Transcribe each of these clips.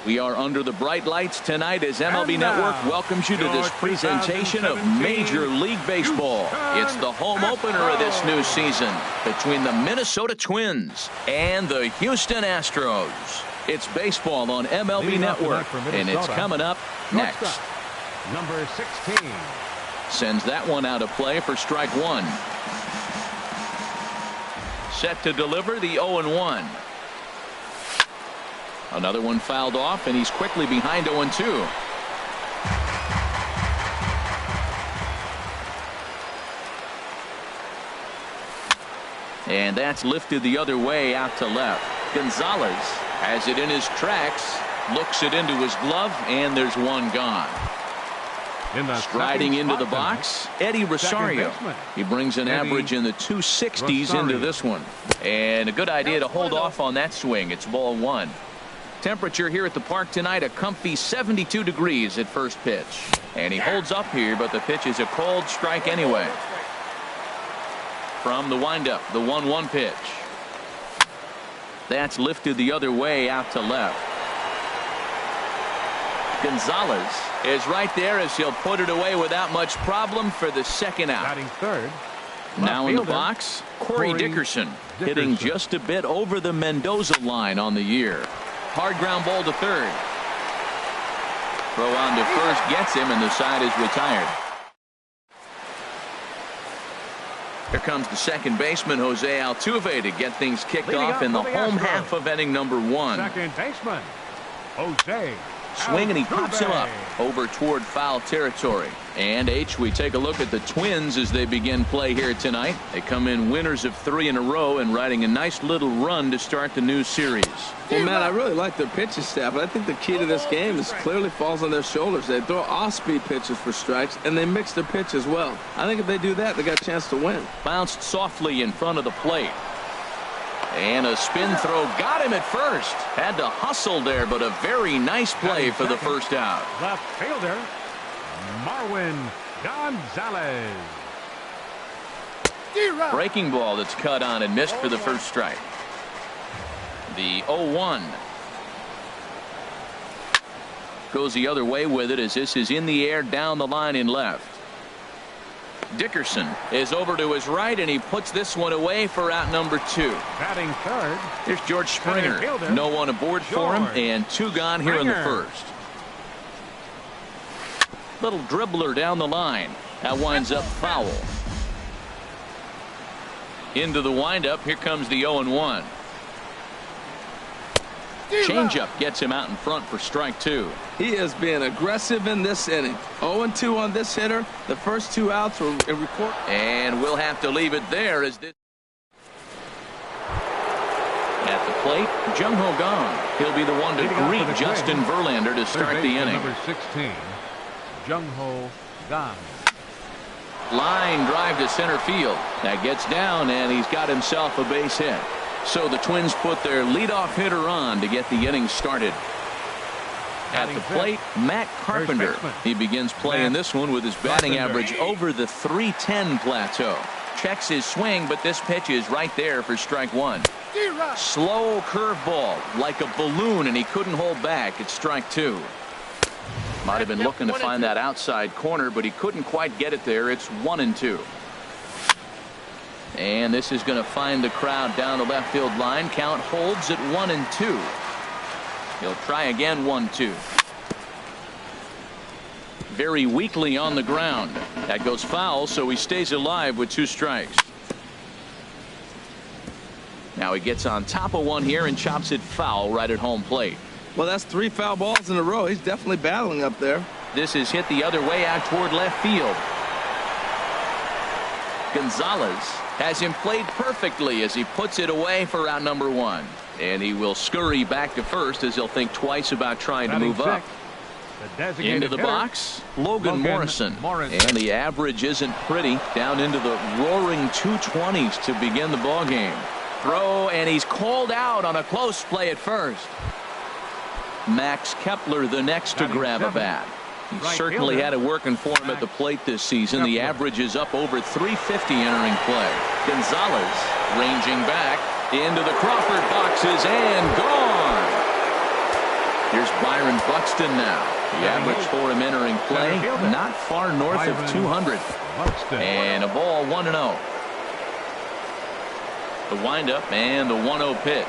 We are under the bright lights tonight as MLB Network welcomes you to this presentation of Major League Baseball. It's the home opener of this new season between the Minnesota Twins and the Houston Astros. It's baseball on MLB Network, and it's coming up next. Number 16. Sends that one out of play for strike one. Set to deliver the 0-1. Another one fouled off, and he's quickly behind 0-2. And that's lifted the other way out to left. Gonzalez has it in his tracks, looks it into his glove, and there's one gone. Striding into the box, Eddie Rosario. He brings an average in the 260s into this one. And a good idea to hold off on that swing. It's ball one. Temperature here at the park tonight, a comfy 72 degrees at first pitch. And he holds up here, but the pitch is a cold strike anyway. From the windup, the 1-1 pitch. That's lifted the other way out to left. Gonzalez is right there as he'll put it away without much problem for the second out. Batting third. Now in the box, Corey Dickerson, hitting just a bit over the Mendoza line on the year. Hard ground ball to third. Throw on to first gets him, and the side is retired. Here comes the second baseman, Jose Altuve, to get things kicked off in the home half of inning number one. Second baseman, Jose. Swing, and he pops him up over toward foul territory. And we take a look at the Twins as they begin play here tonight. They come in winners of 3 in a row and riding a nice little run to start the new series. Well, man, I really like their pitching staff, but I think the key to this game is clearly falls on their shoulders. They throw off-speed pitches for strikes, and they mix their pitch as well. I think if they do that, they got a chance to win. Bounced softly in front of the plate. And a spin throw got him at first. Had to hustle there, but a very nice play for the first out. Left fielder, Marwin Gonzalez. Breaking ball that's cut on and missed for the first strike. The 0-1. Goes the other way with it as this is in the air down the line in left. Dickerson is over to his right, and he puts this one away for out number 2. Batting third. Here's George Springer. No one aboard for him, and 2 gone here in the first. Little dribbler down the line. That winds up foul. Into the windup. Here comes the 0-1. Changeup gets him out in front for strike 2. He is being aggressive in this inning. 0-2 on this hitter. The first 2 outs were recorded. And we'll have to leave it there as this. At the plate, Jung Ho Kang. He'll be the one to greet Justin Verlander to start the inning. Number 16, Jung Ho Kang. Line drive to center field. That gets down, and he's got himself a base hit. So the Twins put their leadoff hitter on to get the inning started. At the plate, Matt Carpenter. He begins playing this one with his batting average over the .310 plateau. Checks his swing, but this pitch is right there for strike 1. Slow curveball, like a balloon, and he couldn't hold back. It's strike 2. Might have been looking to find that outside corner, but he couldn't quite get it there. It's 1-2. And this is going to find the crowd down the left field line. Count holds at 1-2. He'll try again. 1-2. Very weakly on the ground. That goes foul, so he stays alive with 2 strikes. Now he gets on top of one here and chops it foul right at home plate. Well, that's 3 foul balls in a row. He's definitely battling up there. This is hit the other way out toward left field. Gonzalez has him played perfectly as he puts it away for out number 1. And he will scurry back to first as he'll think twice about trying to move up. Into the box, Logan Morrison. And the average isn't pretty. Down into the roaring 220s to begin the ball game. Throw, and he's called out on a close play at first. Max Kepler the next to grab a bat. He certainly had it working for him at the plate this season. The average is up over 350 entering play. Gonzalez ranging back into the Crawford boxes and gone. Here's Byron Buxton now. The average for him entering play, not far north of 200. And a ball 1-0. The windup and the 1-0 pitch.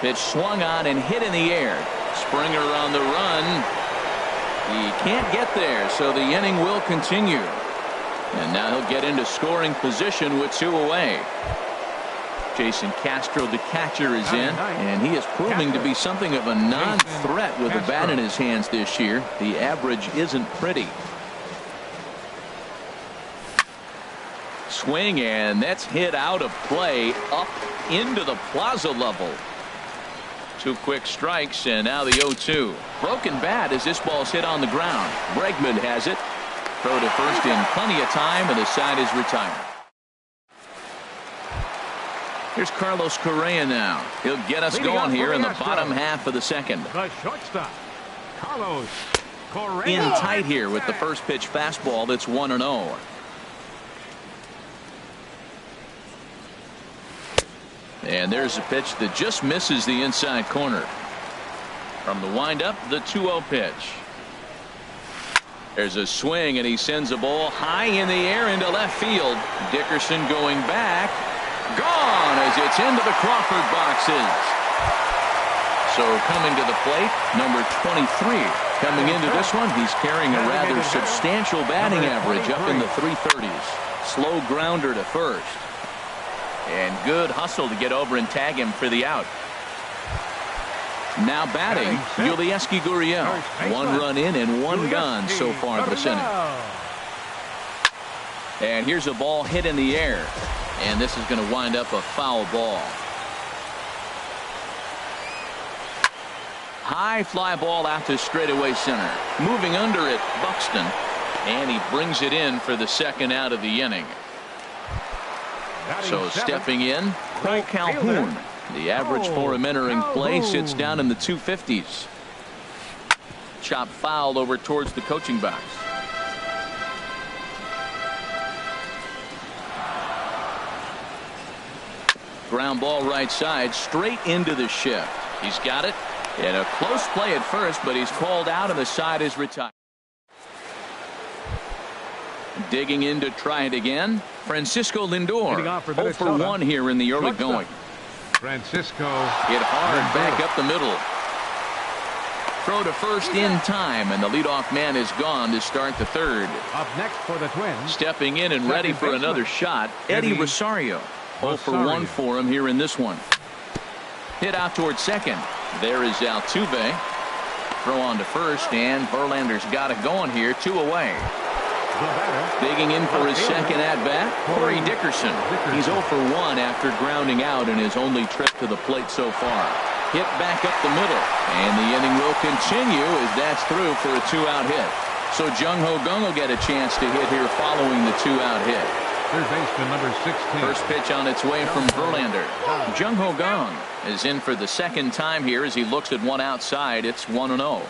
Pitch swung on and hit in the air. Springer on the run. He can't get there, so the inning will continue. And now he'll get into scoring position with 2 away. Jason Castro, the catcher, is in, and he is proving to be something of a non-threat with a bat in his hands this year. The average isn't pretty. Swing, and that's hit out of play up into the plaza level. 2 quick strikes, and now the 0-2. Broken bat as this ball's hit on the ground. Bregman has it. Throw to first in plenty of time, and the side is retired. Here's Carlos Correa now. He'll get us going here in the bottom half of the second. The shortstop, Carlos Correa. In tight here with the first pitch fastball that's 1-0. And there's a pitch that just misses the inside corner. From the windup, the 2-0 pitch. There's a swing, and he sends a ball high in the air into left field. Dickerson going back. Gone as it's into the Crawford boxes. So coming to the plate, number 23. Coming into this one, he's carrying a rather substantial batting average up in the 330s. Slow grounder to first. And good hustle to get over and tag him for the out. Now batting, Yulieski Gurriel. 1 run in and 1 gone so far this inning. And here's a ball hit in the air. And this is going to wind up a foul ball. High fly ball out to straightaway center. Moving under it, Buxton. And he brings it in for the second out of the inning. So stepping in, Cole Calhoun. The average for him entering play sits down in the 250s. Chop foul over towards the coaching box. Ground ball right side, straight into the shift. He's got it. And a close play at first, but he's called out and the side is retired. Digging in to try it again, Francisco Lindor. 0 for 1 here in the early going. Francisco hit hard back up the middle. Throw to first in time, and the leadoff man is gone to start the third. Up next for the Twins. Stepping in and ready for another shot, Eddie Rosario. 0 for 1 for him here in this one. Hit out towards second. There is Altuve. Throw on to first, and Verlander's got it going here. 2 away. Digging in for his second at-bat, Corey Dickerson. He's 0 for 1 after grounding out in his only trip to the plate so far. Hit back up the middle, and the inning will continue as that's through for a 2-out hit. So Jung Ho Kang will get a chance to hit here following the 2-out hit. Third baseman number 16. First pitch on its way from Verlander. Jung Ho Kang is in for the second time here as he looks at one outside. It's 1-0.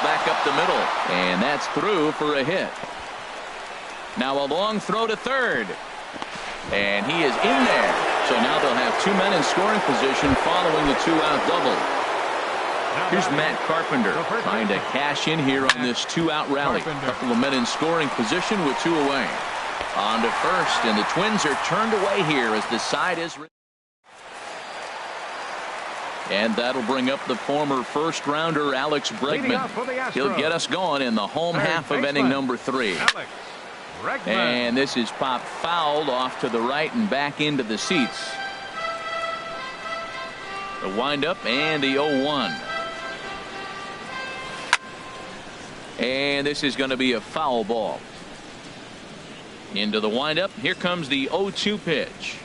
Back up the middle, and that's through for a hit. Now a long throw to third, and he is in there. So now they'll have 2 men in scoring position following the 2-out double. Here's Matt Carpenter trying to cash in here on this 2-out rally. Couple of men in scoring position with 2 away. On to first, and the Twins are turned away here as the side is. And that'll bring up the former first-rounder Alex Bregman. He'll get us going in the home half of inning number 3. And this is popped fouled off to the right and back into the seats. The windup and the 0-1. And this is going to be a foul ball. Into the windup. Here comes the 0-2 pitch.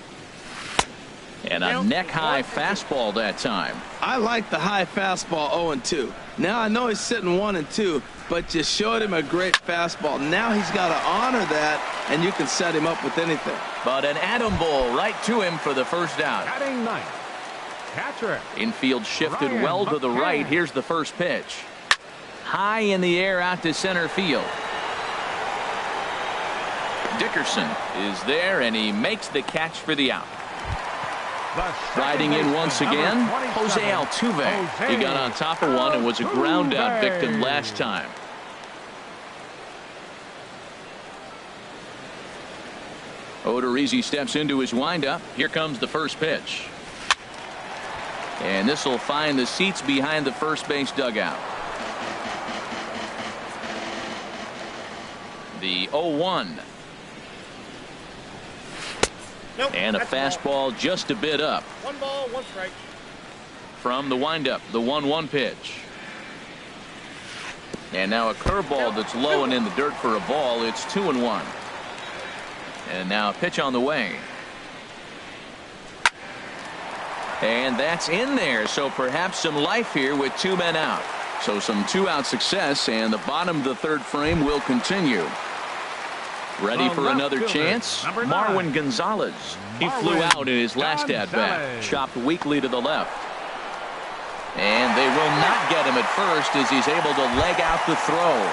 And a neck-high fastball that time. I like the high fastball 0-2. Now I know he's sitting 1-2, but you showed him a great fastball. Now he's got to honor that, and you can set him up with anything. But an atom ball right to him for the first out. Batting ninth, catcher. Infield shifted well to the right. Here's the first pitch. High in the air out to center field. Dickerson is there, and he makes the catch for the out. Riding in once again, Jose Altuve. He got on top of one and was a ground out victim last time. Odorizzi steps into his windup. Here comes the first pitch. And this will find the seats behind the first base dugout. The 0-1. Nope, and a fastball just a bit up. 1 ball, 1 strike. From the windup, the 1-1 pitch. And now a curveball that's low and in the dirt for a ball. It's 2-1. And now a pitch on the way. And that's in there. So perhaps some life here with 2 men out. So some 2-out success, and the bottom of the third frame will continue. Ready for another chance? Marwin Gonzalez. He flew out in his last at-bat. Chopped weakly to the left. And they will not get him at first as he's able to leg out the throw.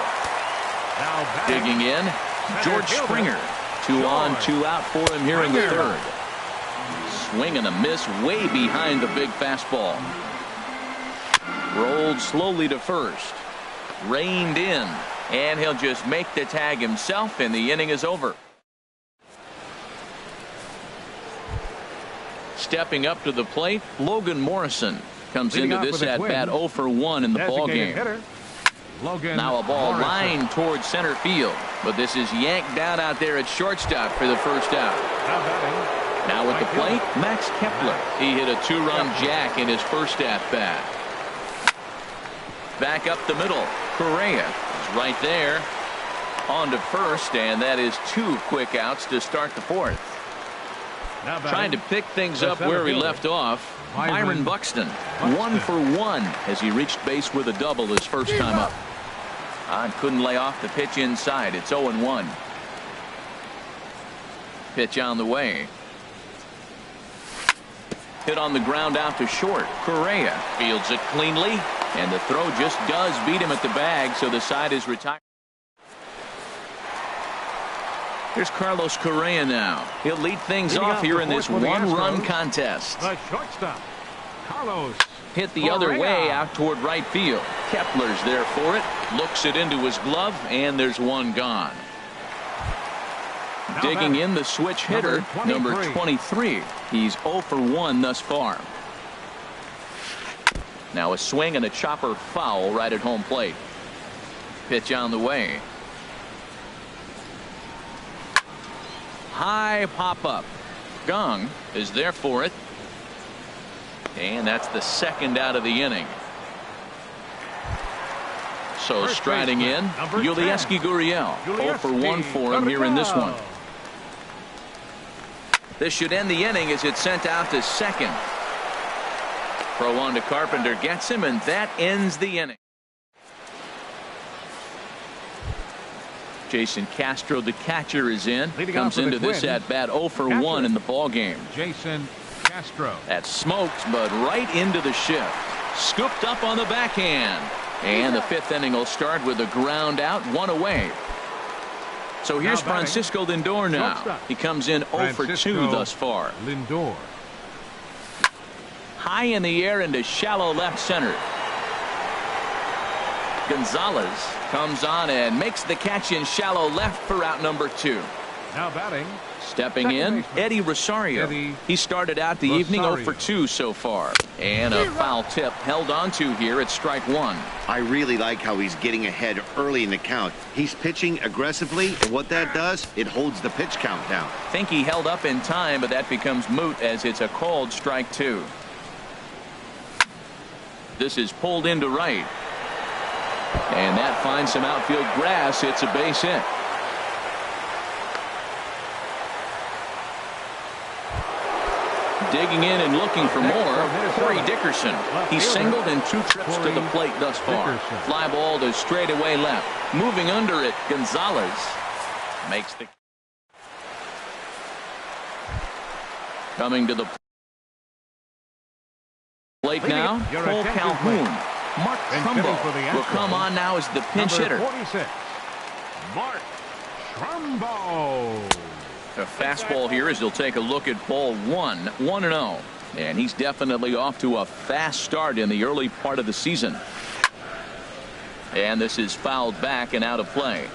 Digging in, George Springer. 2 on, 2 out for him here in the third. Swing and a miss way behind the big fastball. Rolled slowly to first. Reined in. And he'll just make the tag himself, and the inning is over. Stepping up to the plate, Logan Morrison comes into this at-bat 0 for 1 in the ballgame. Now a ball lined towards center field, but this is yanked down out there at shortstop for the first out. Now at the plate, Max Kepler. He hit a 2-run jack in his first at-bat. Back up the middle, Correa is right there on to first, and that is 2 quick outs to start the fourth. Trying to pick things up where he left off, Byron Buxton. 1 for 1 as he reached base with a double his first time up. Couldn't lay off the pitch inside. It's 0-1. Pitch on the way. Hit on the ground out to short. Correa fields it cleanly, and the throw just does beat him at the bag, so the side is retired. Here's Carlos Correa now. He'll lead things off here in this 1-run contest. The shortstop, Carlos. Hit the other way out toward right field. Kepler's there for it. Looks it into his glove, and there's 1 gone. Digging in, the switch hitter, number 23. He's 0 for 1 thus far. Now a swing and a chopper foul right at home plate. Pitch on the way. High pop up. Gong is there for it. And that's the second out of the inning. So striding in, Yulieski Gurriel. 0 for 1 for him here in this one. This should end the inning as it's sent out to second. Throw on to Carpenter gets him, and that ends the inning. Jason Castro, the catcher, is in. Comes into this at bat 0 for 1 in the ball game. Jason Castro. That smoked, but right into the shift. Scooped up on the backhand. And the 5th inning will start with a ground out, 1 away. So here's Francisco Lindor now. He comes in 0 for 2 thus far. Lindor. High in the air into shallow left center. Gonzalez comes on and makes the catch in shallow left for out number 2. Now batting. Stepping in, Eddie Rosario. He started out the evening 0 for 2 so far. And a foul tip held on to here at strike 1. I really like how he's getting ahead early in the count. He's pitching aggressively, and what that does, it holds the pitch count down. Think he held up in time, but that becomes moot as it's a called strike 2. This is pulled into right. And that finds some outfield grass. It's a base hit. Digging in and looking for more, Corey Dickerson. He's singled in 2 trips to the plate thus far. Fly ball to straightaway left. Moving under it, Gonzalez makes the. Coming to the plate now, Cole Calhoun. Mark Trumbo will come on now as the pinch hitter. 46, Mark Trumbo. A fastball here as he'll take a look at ball 1. 1-0. And he's definitely off to a fast start in the early part of the season. And this is fouled back and out of play.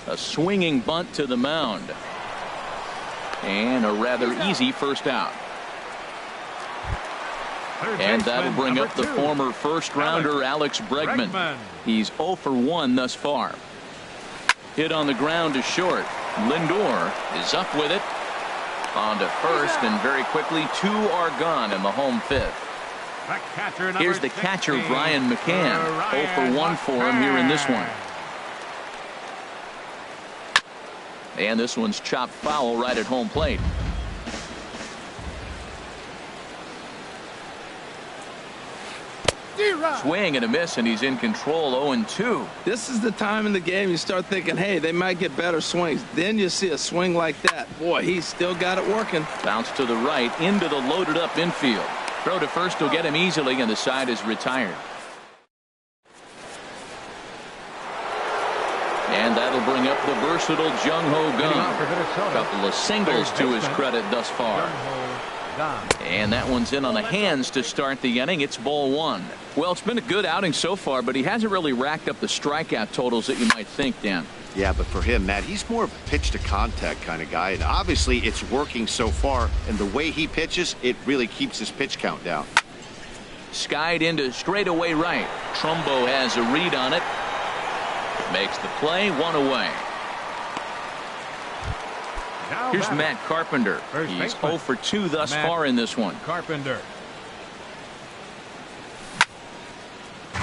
A swinging bunt to the mound. And a rather easy first out. And that'll bring up the former first-rounder Alex Bregman. He's 0 for 1 thus far. Hit on the ground to short. Lindor is up with it. On to first, and very quickly 2 are gone in the home fifth. Here's the catcher, Ryan McCann. 0 for 1 for him here in this one. And this one's chopped foul right at home plate. Swing and a miss, and he's in control. 0-2. This is the time in the game you start thinking, hey, they might get better swings. Then you see a swing like that. Boy, he's still got it working. Bounce to the right into the loaded up infield. Throw to first will get him easily, and the side is retired. And that'll bring up the versatile Jung Ho Kang. A couple of singles to his credit thus far. And that one's in on the hands to start the inning. It's ball 1. Well, it's been a good outing so far, but he hasn't really racked up the strikeout totals that you might think, Dan. Yeah, but for him, Matt, he's more of a pitch to contact kind of guy, and obviously it's working so far, and the way he pitches, it really keeps his pitch count down. Skied into straightaway right. Trumbo has a read on it. Makes the play, 1 away. Here's Matt Carpenter. He's 0 for 2 thus far in this one. Carpenter.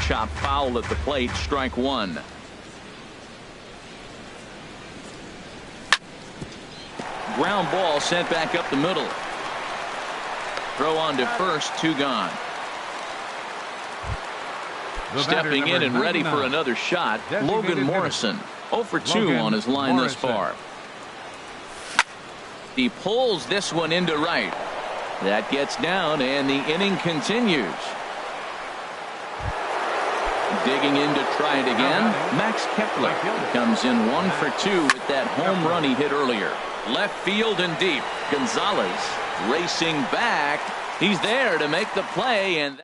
Chop foul at the plate, strike 1. Ground ball sent back up the middle. Throw on to first, 2 gone. Stepping in and ready for another shot, Logan Morrison. 0 for 2 on his line thus far. He pulls this one into right. That gets down, and the inning continues. Digging in to try it again, Max Kepler comes in 1 for 2 with that home run he hit earlier. Left field and deep. Gonzalez racing back. He's there to make the play, and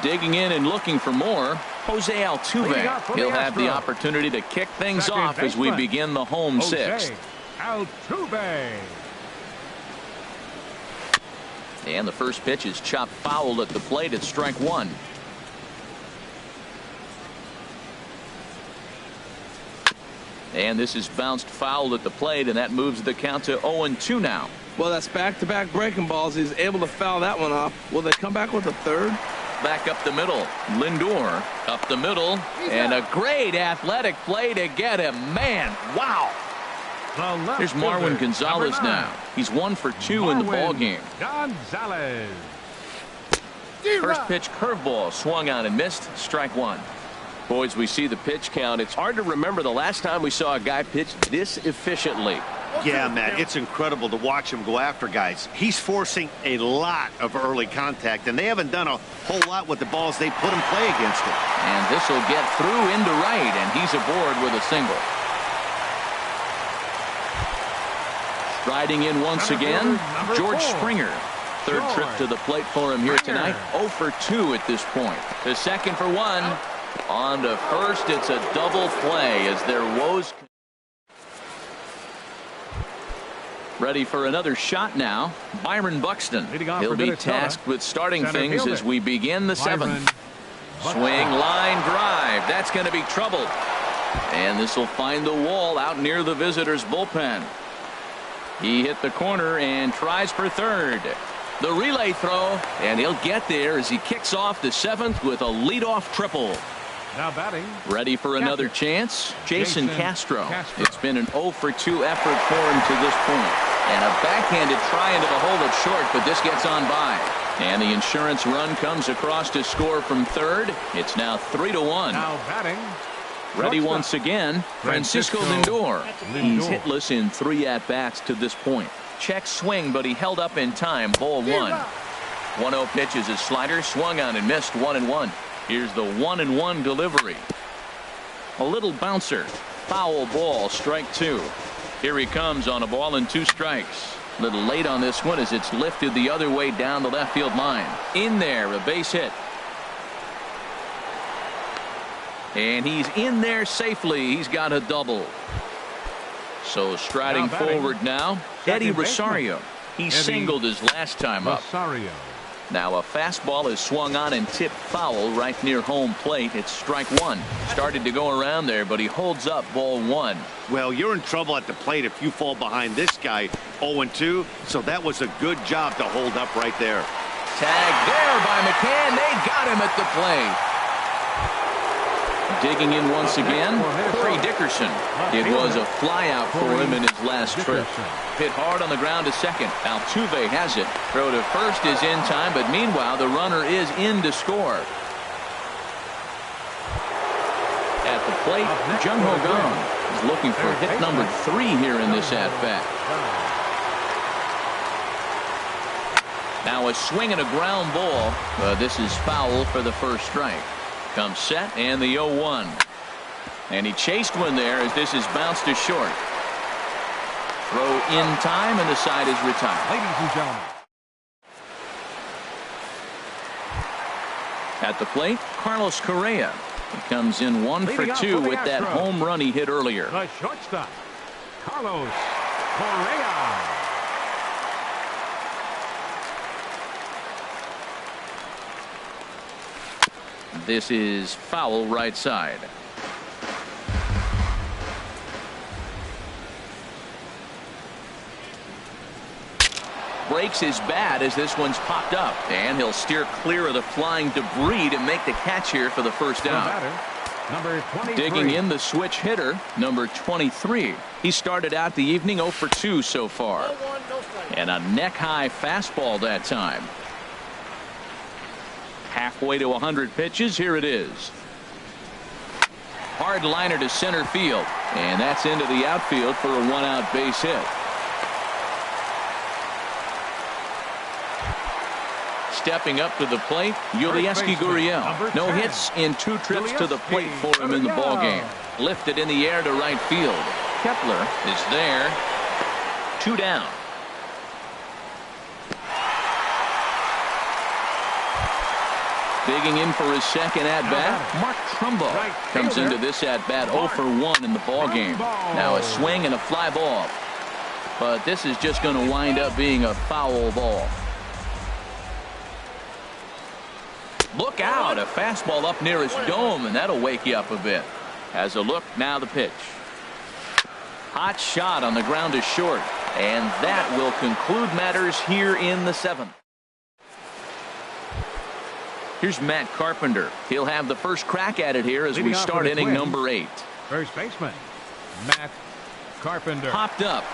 digging in and looking for more, Jose Altuve. He'll have the opportunity to kick things off as we begin the home 6th. Altuve. And the first pitch is chopped foul at the plate at strike 1. And this is bounced foul at the plate, and that moves the count to 0-2 now. Well, that's back-to-back breaking balls. He's able to foul that one off. Will they come back with a third? Back up the middle. Lindor up the middle, and a great athletic play to get him. Man, wow. Here's Marwin Gonzalez now. He's 1 for 2 in the ball game. Gonzalez. First pitch curveball swung on and missed. Strike 1. Boys, we see the pitch count. It's hard to remember the last time we saw a guy pitch this efficiently. Yeah, Matt, it's incredible to watch him go after guys. He's forcing a lot of early contact, and they haven't done a whole lot with the balls they put in play against him. And this will get through into right, and he's aboard with a single. Striding in once again, George Springer. Third trip to the plate for him here tonight. 0 for 2 at this point. To second for 1. On to first. It's a double play as their woes. Ready for another shot now. Byron Buxton. He'll be tasked with starting things as we begin the 7th. Swing, line drive. That's going to be trouble. And this will find the wall out near the visitors' bullpen. He hit the corner and tries for third. The relay throw, and he'll get there as he kicks off the 7th with a leadoff triple. Now batting. Ready for another chance? Jason Castro. It's been an 0 for 2 effort for him to this point. And a backhanded try into the hole at short, but this gets on by. And the insurance run comes across to score from third. It's now 3-1. Now batting. Ready once again, Francisco Lindor. He's hitless in 3 at-bats to this point. Check swing, but he held up in time. Ball 1. 1-0 pitch is his slider, swung on and missed. 1-1. Here's the 1-1 delivery. A little bouncer. Foul ball, strike 2. Here he comes on a ball and 2 strikes. A little late on this one as it's lifted the other way down the left field line. In there, a base hit. And he's in there safely. He's got a double. So striding forward now, Eddie Rosario. He singled his last time up. Now a fastball is swung on and tipped foul right near home plate. It's strike 1. Started to go around there, but he holds up ball 1. Well, you're in trouble at the plate if you fall behind this guy 0-2. So that was a good job to hold up right there. Tag there by McCann. They got him at the plate. Digging in once again, Corey Dickerson. It was a flyout for him in his last trip. Hit hard on the ground to second. Altuve has it. Throw to first is in time, but meanwhile the runner is in to score. At the plate, Jung Ho Kang is looking for hit number 3 here in this at-bat. Now a swing and a ground ball. This is foul for the first strike. Comes set and the 0-1. And he chased one there as this is bounced to short. Throw in time and the side is retired. Ladies and gentlemen. At the plate, Carlos Correa. He comes in 1 for 2 with that home run he hit earlier. The shortstop, Carlos Correa. This is foul right side. Breaks his bat as this one's popped up, and he'll steer clear of the flying debris to make the catch here for the first out. Number 23. Digging in the switch hitter, number 23. He started out the evening 0 for 2 so far. And a neck-high fastball that time. Halfway to 100 pitches. Here it is. Hard liner to center field. And that's into the outfield for a 1-out base hit. Stepping up to the plate, Yulieski Gurriel. No hits in 2 trips to the plate for him in the ballgame. Lifted in the air to right field. Kepler is there. 2 down. Digging in for his second at-bat, Mark Trumbo comes into this at-bat 0 for 1 in the ballgame. Now a swing and a fly ball. But this is just going to wind up being a foul ball. Look out, a fastball up near his dome, and that'll wake you up a bit. Has a look, now the pitch. Hot shot on the ground is short, and that will conclude matters here in the 7th. Here's Matt Carpenter. He'll have the first crack at it here as we start inning number 8. First baseman, Matt Carpenter. Popped up.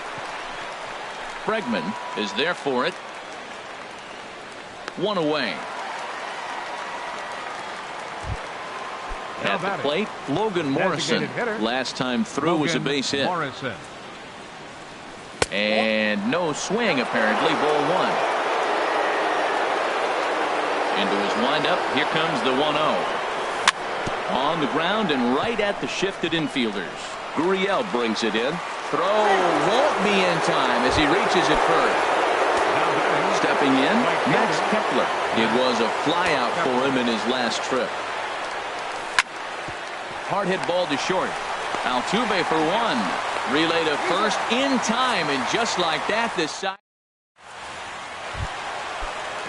Bregman is there for it. 1 away. At the plate, Logan Morrison. Last time through was a base hit. And no swing apparently. Ball 1. Into his windup. Here comes the 1-0. On the ground and right at the shifted infielders. Gurriel brings it in. Throw won't be in time as he reaches it first. Stepping in, Max Kepler. It was a flyout for him in his last trip. Hard hit ball to short. Altuve for 1. Relay to first in time, and just like that, this side.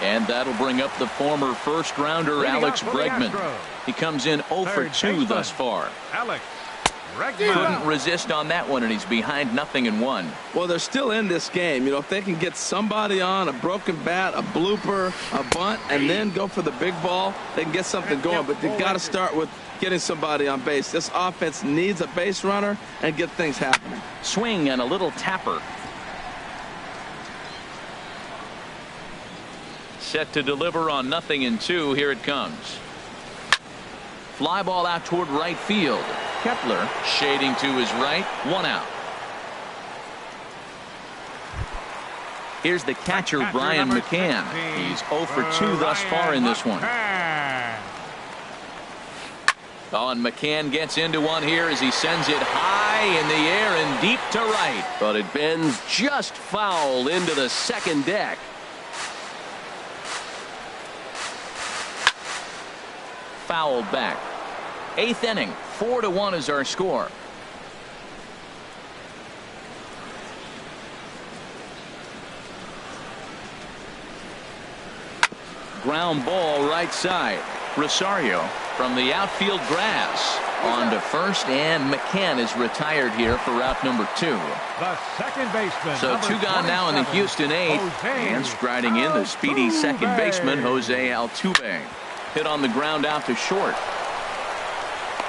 And that'll bring up the former first-rounder Alex Bregman. He comes in 0 for 2 thus far. Alex Bregman. Couldn't resist on that one, and he's behind 0-1. Well, they're still in this game. You know, if they can get somebody on, a broken bat, a blooper, a bunt, and then go for the big ball, they can get something going. But they've got to start with getting somebody on base. This offense needs a base runner and get things happening. Swing and a little tapper. Set to deliver on 0-2. Here it comes. Fly ball out toward right field. Kepler shading to his right. 1 out. Here's the catcher, Brian McCann. He's 0 for 2 thus far in this one. Oh, and McCann gets into one here as he sends it high in the air and deep to right. But it bends just foul into the second deck. Fouled back. 8th inning, 4-1 is our score. Ground ball right side. Rosario from the outfield grass on to first, and McCann is retired here for route number 2. The second baseman. So 2 gone now in the Houston 8th, and striding in the speedy second baseman Jose Altuve. Hit on the ground out to short.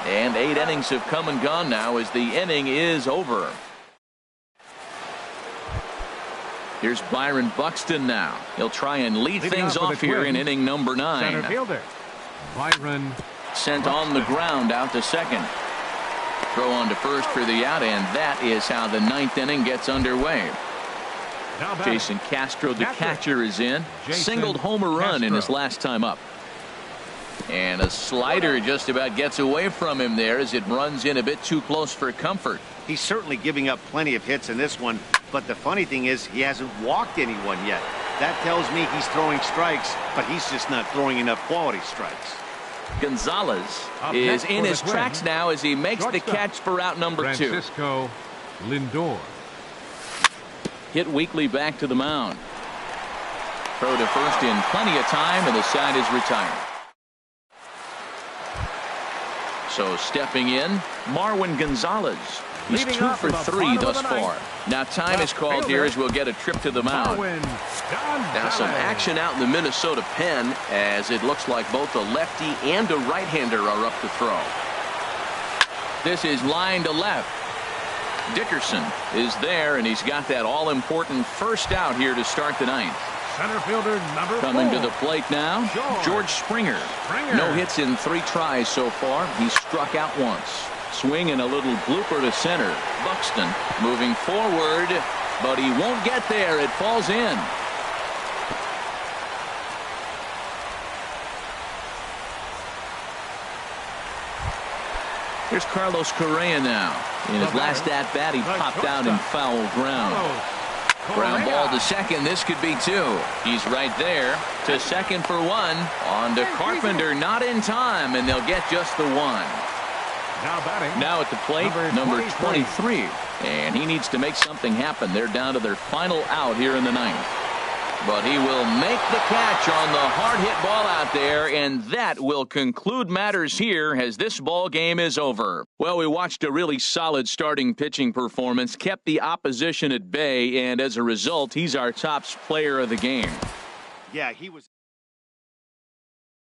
And 8 innings have come and gone now as the inning is over. Here's Byron Buxton now. He'll try and lead things off here in inning number 9. Center fielder Byron sent on the ground out to second. Throw on to first for the out, and that is how the 9th inning gets underway. Jason Castro, the catcher, is in. Singled homer run in his last time up. And a slider just about gets away from him there as it runs in a bit too close for comfort. He's certainly giving up plenty of hits in this one, but the funny thing is he hasn't walked anyone yet. That tells me he's throwing strikes, but he's just not throwing enough quality strikes. Gonzalez is in his tracks now as he makes the catch for out number 2. Francisco Lindor. Hit weakly back to the mound. Throw to first in plenty of time, and the side is retired. So stepping in, Marwin Gonzalez. He's 2 for 3 thus far. Now time is called here as we'll get a trip to the mound. Now some action out in the Minnesota pen as it looks like both a lefty and a right-hander are up to throw. This is line to left. Dickerson is there, and he's got that all-important first out here to start the 9th. Center fielder number 4. Coming to the plate now, George Springer. No hits in 3 tries so far. He's struck out once. Swing and a little blooper to center. Buxton moving forward, but he won't get there. It falls in. Here's Carlos Correa now. In his last at-bat, he popped out in foul ground. Ground ball to second. This could be 2. He's right there to second for 1. On to Carpenter, not in time, and they'll get just the 1. Now at the plate, number 23. And he needs to make something happen. They're down to their final out here in the 9th. But he will make the catch on the hard hit ball out there, and that will conclude matters here as this ball game is over. Well, we watched a really solid starting pitching performance, kept the opposition at bay, and as a result, he's our top player of the game. Yeah, he was.